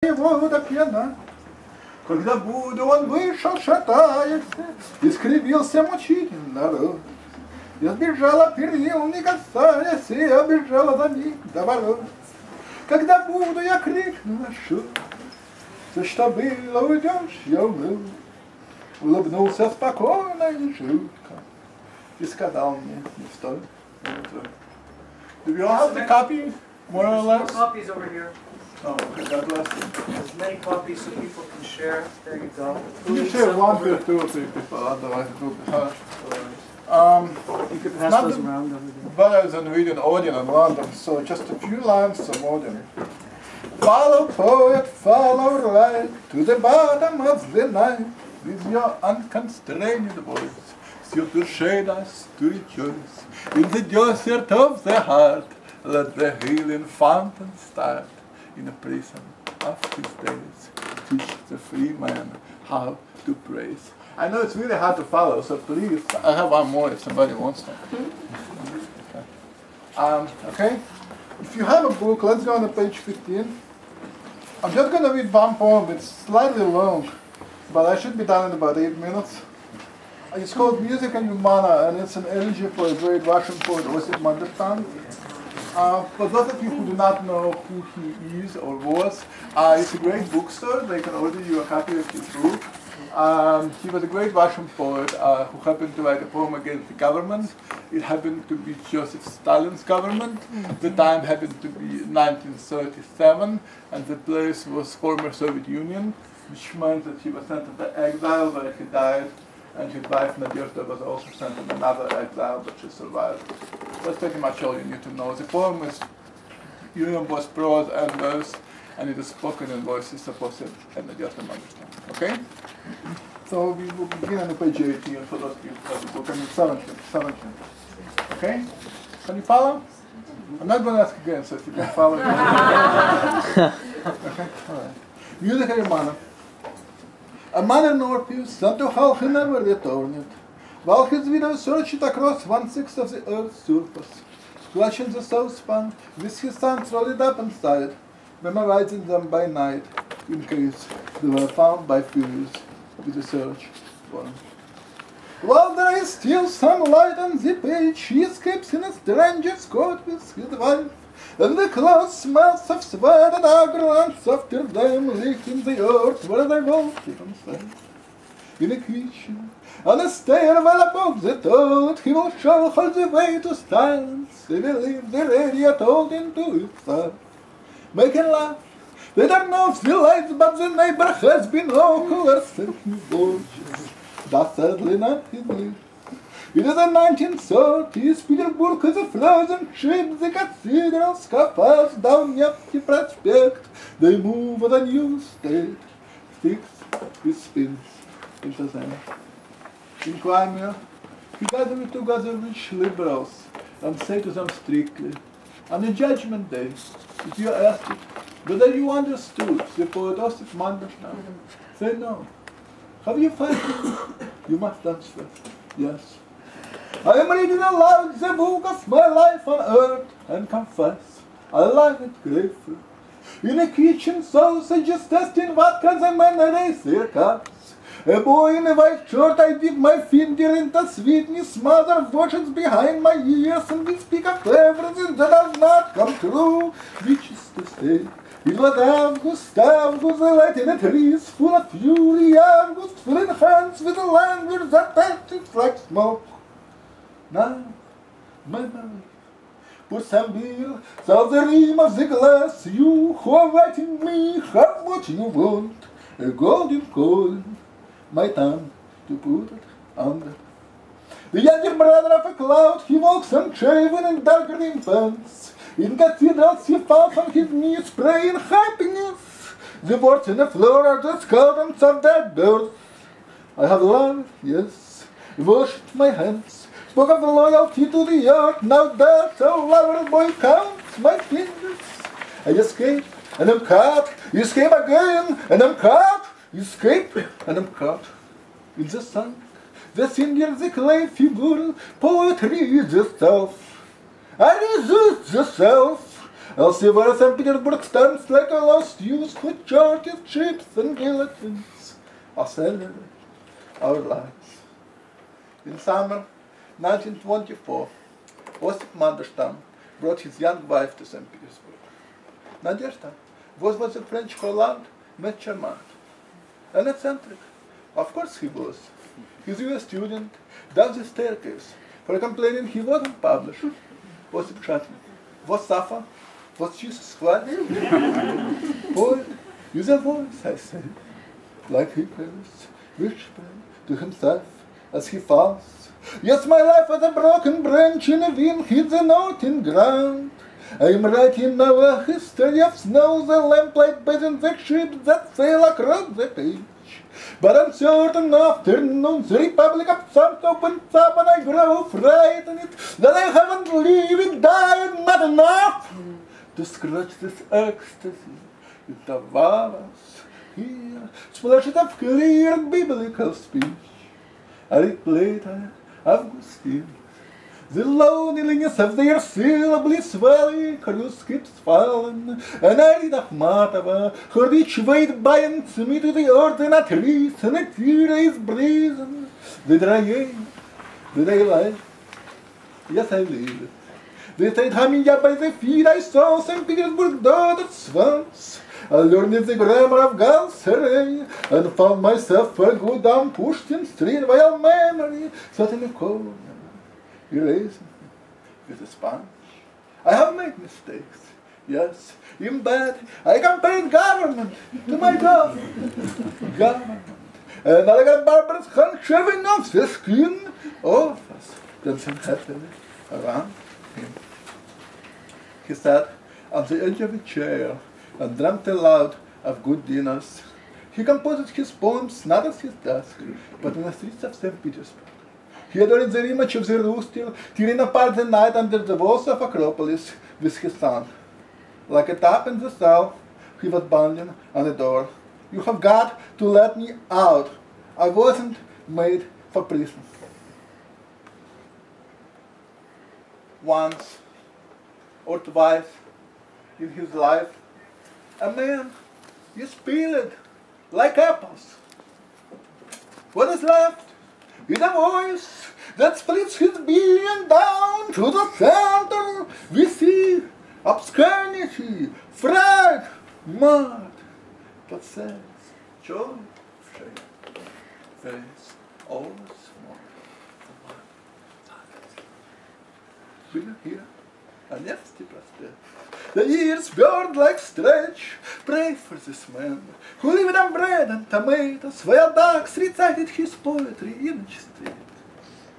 его до пьяна. Когда буду, он вышел, шатаясь, и скривился мучительно народ. Я сбежала перил, не касаясь, и обежала за ним до ворот. Когда буду, я крикнула шут. Все, что было, уйдешь, я умру. Улыбнулся спокойно и жутко. И сказал мне, не стой. Do you all have the copy, more or less? Copies over here. Oh, okay, God bless you. As many copies so people can share. There you go. You share one for 2 or 3 people, otherwise it will be hard. You could pass not those the around over there. brothers and reading Odin in London, so just a few lines from Odin. Follow poet, follow right, to the bottom of the night, with your unconstrained voice, so to shade us to rejoice. In the desert of the heart, let the healing fountain start. In a prison of his days, teach the free man how to praise. I know it's really hard to follow, so please, I have one more if somebody wants one. Okay? If you have a book, let's go on to page 15. I'm just going to read one poem. It's slightly long, but I should be done in about 8 minutes. It's called Music and Humana, and it's an elegy for a great Russian poet, Osip Mandelstam. For those of you who do not know who he is or was, it's a great bookstore. They can order you a copy of his book. He was a great Russian poet who happened to write a poem against the government. It happened to be Joseph Stalin's government. The time happened to be 1937, and the place was former Soviet Union, which meant that he was sent into exile where he died, and his wife Nadezhda was also sent in another exile, but she survived. That's pretty much all you need to know. The poem is in both prose and verse, and it is spoken in voices supposed and Nadezhda understand. Okay? So we will begin on page 18 for those people who have the book. I mean 17. Okay? Can you follow? I'm not going to ask again, so if you can follow. Okay? All right. Music and Humana. A man in Orpheus, sent to hell he never returned, while his widow searched across 1/6 of the earth's surface, clutching the saucepan with his sons rolled up inside, memorizing them by night, in case they were found by furies with the search warrant. While there is still some light on the page, he escapes in a stranger's coat with his wife, and the close smells of sweat and aggrants after them licked in the earth where they walked on safe. In a kitchen, on a stairwell above the toad, he will show her the way to silence. He will leave the radio told into itself, making laugh. They don't know the lights, but the neighbor has been local, sent his voices. That's sadly not his lips. It is the 1930s, Petersburg is a frozen ship, the cathedral scuffles down Nevsky Prospect. They move at a new state, fixed with spins into them. In Crimea, he gathered together rich liberals and said to them strictly, on the judgment day, if you are asked whether you understood the poet Osip Mandelstam, say no. Have you found it? You must answer, yes. I am reading aloud the book of my life on earth, and confess, I like it grateful. In a kitchen sausage, just testing vodka, the men erase their cups. A boy in a white shirt, I dip my finger into sweetness, mother watches behind my ears, and we speak of everything that does not come true, which is to say, it was August, the light in the trees, full of fury, August, filling hands with a language that tasted like smoke. Now, my memory, pour some beer, so the rim of the glass, you who are writing me, have what you want, a golden coin, my tongue to put it under. The younger brother of a cloud, he walks unshaven in dark green pants. In cathedrals he falls on his knees, praying happiness. The words on the floor are the skeletons of dead birds. I have loved, yes, washed my hands, spoke of loyalty to the earth. Now that a lover boy counts my fingers. I escape, and I'm caught, escape again, and I'm caught, escape, and I'm caught. In the sun, the cinder, the clay figure, poetry is the self. I resist the self. Elsewhere, St. Petersburg stands like a lost use with churches, ships, and guillotines are celebrating our lives. In summer 1924, Osip Mandelstam brought his young wife to St. Petersburg. Nadezhda was a French Holland, met charmant. An eccentric. Of course he was. He's a student, down the staircase. For complaining he wasn't published. Osip Chatnik. Was Safa? Was Jesus Christ? Poet, use a voice, I said. Like he prays, whispering to himself as he falls. Yes, my life was a broken branch in a wind, hidden out in ground. I am writing now a history of snow, the lamplight bathed the ships that sail across the page. But on certain afternoons, the Republic of South opens up and I grow frightened that I haven't lived, died, not enough to scratch this ecstasy with the vowels here, splashes of clear biblical speech. I read later Augustine, the loneliness of their syllably swelling, whose skips fallen, and I read Akhmatova, her each weight binds me to the earth in a tree, and a tear is breathing. Did I aim? Did I lie? Yes, I live. They said, humming up by the feet, I saw St. Petersburg dotted swamps. I learned the grammar of Gall's array, and found myself for good down Pushkin Street while memory sat in a corner, erasing with a sponge. I have made mistakes, yes, in bed. I compared government to my government. And I got Barbara's hand shoving off the skin of us, dancing happily around him. He sat on the edge of a chair and dreamt aloud of good dinners. He composed his poems not at his desk, but in the streets of St. Petersburg. He adored the image of the rooster tearing apart the night under the walls of Acropolis with his son. Like a tap in the cell, he was banging on the door. You have got to let me out. I wasn't made for prison. Once or twice in his life, a man is peeled like apples. What is left is a voice that splits his being down to the center. We see obscurity, FREUD, mud, but says joy, shame, face, always more. We are here, and yes, the ears burned like stretch. Pray for this man who lived on bread and tomatoes, while dogs recited his poetry in each street.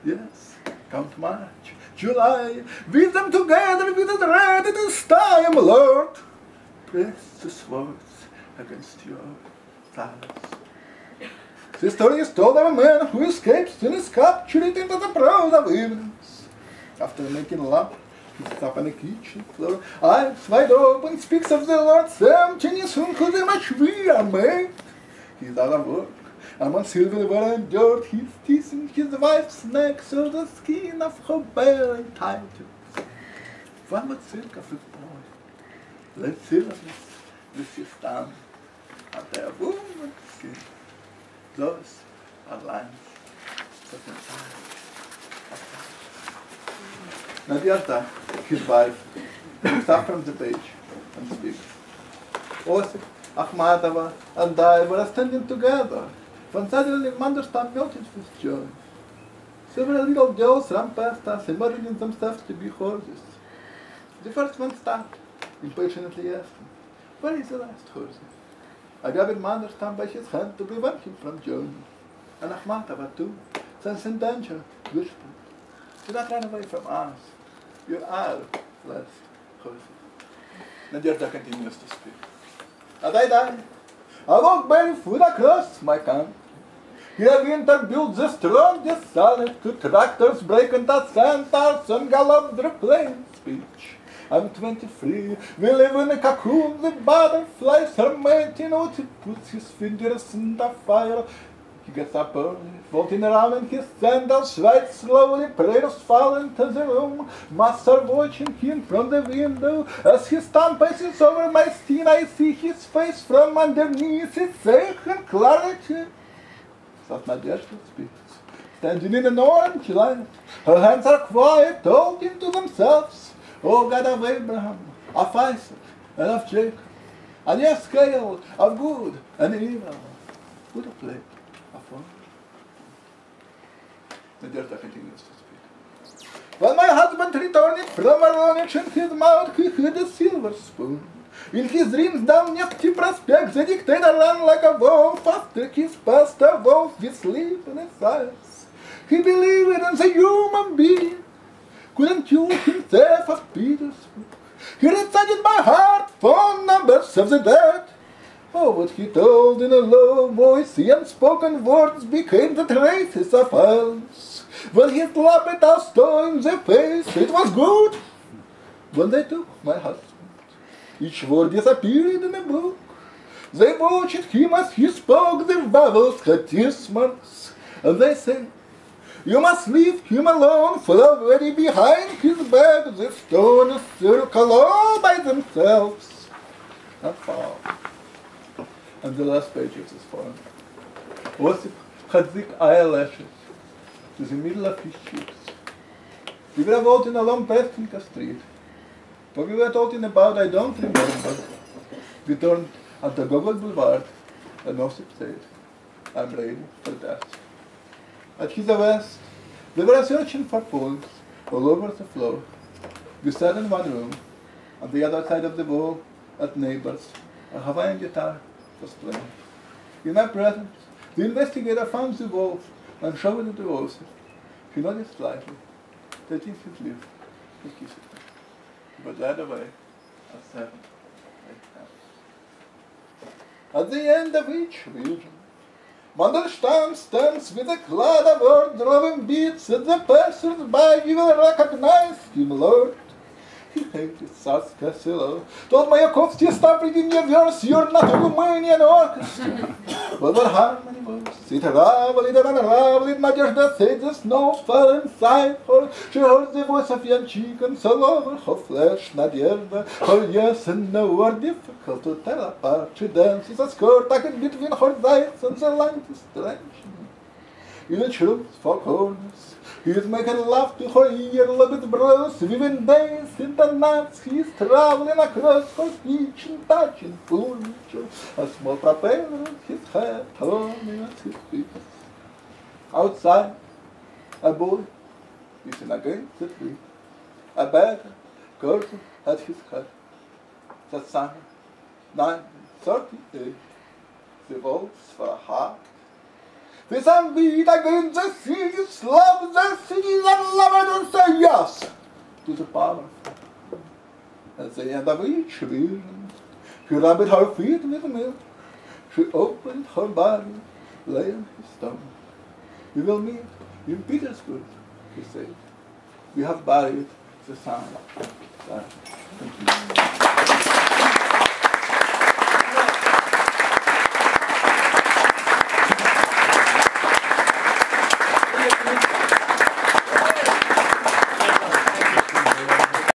Yes, Count March, July, with them together with the dread it is time, Lord. Press these words against your silence. The story is told of a man who escapes and is captured into the prose of evenings. After making love, he sits up on the kitchen floor, eyes wide open, speaks of the Lord's emptiness, whom could much we are made. He is out of work. Among silverware and dirt, he's teasing his wife's neck so the skin of her belly tightens. One would think of his boy, like silliness with his tongue, and their woman's skin. Those are lines of the time. Nadezhda, his wife, looks up from the page and speaks. Osip, Akhmatova, and I were standing together when suddenly Mandelstam melted with joy. Several little girls ran past us, imagining themselves to be horses. The first one stopped, impatiently asking, "Where is the last horse?" I grabbed Mandelstam by his hand to prevent him from joining. And Akhmatova too, sensing danger, whispered, "Do not run away from us. You are last horses." Nadezhda continues to speak. As I die, I walk barefoot across my country. Here winter builds the strongest sonnet to tractors breaking the centaurs and gallop their plain speech. I'm 23, we live in a cocoon, the butterflies are mating out, he puts his fingers in the fire, He gets up early, vaulting around in his sandals, right slowly, prayers fall into the room. Master watching him from the window. As his tongue passes over my skin, I see his face from underneath its aching clarity. That Nadezhda speaks, standing in an orange light. Her hands are quiet, talking to themselves. O God of Abraham, of Isaac, and of Jacob, and your scale of good and evil, put a plate of fun. Nadezhda continues to speak. When my husband returned from a lunch in his mouth, he had a silver spoon. In his dreams down Nevsky Prospect, the dictator ran like a wolf after his past, a wolf with sleep in his eyes. He believed in the human being, couldn't cure himself of Petersburg. He recited by heart phone numbers of the dead. Oh, what he told in a low voice, the unspoken words became the traces of violence. When he slapped Tolstoy in the face, it was good. When they took my husband, each word disappeared in a book. They watched him as he spoke, the vowels had teeth marks. And they said, you must leave him alone, for already behind his back the stones circle all by themselves. And fall. And the last page of this poem. Osip had thick eyelashes to the middle of his cheeks. We were walking along Pestinka Street. What we were talking about, I don't remember. We turned at the Gogol Boulevard, and Osip said, I'm ready for death. At his arrest, they were searching for poems all over the floor. We sat in one room. On the other side of the wall, at neighbors, a Hawaiian guitar was playing. In my presence, the investigator found the wolf and showed it to Osip. He nodded slightly, touching his lips, and kissed it. But led away at 7 a.m. At the end of each vision, Mandelstam stands with a cloud of word-drawing beats at the passers-by. You will recognize him, Lord. He hated Saskasilo. Told Mayakovsky, stop reading your verse, you're not a Romanian orchestra. But what harmony was, it unraveled and unraveled. Nadezhda said the snow fell inside her. She heard the voice of young chickens all over her flesh. Nadezhda, her yes and no were difficult to tell apart. She dances a skirt tucked between her thighs and the line is stretching. In the truth, four corners, he is making love to her ear-lobbed brows, weaving days into nights. He is traveling across her kitchen, touching furniture, a small propeller on his head, turning at his feet. Outside, a boy is against the tree, a beggar cursing at his head. The summer, 1938, the votes for a heart. The sun beat against the sea, slap the cities and love it and say yes to the powerful. At the end of each vision, she rubbed her feet with milk. She opened her body, lay on his stomach. We will meet in Petersburg, he said. We have buried the sun. Thank you.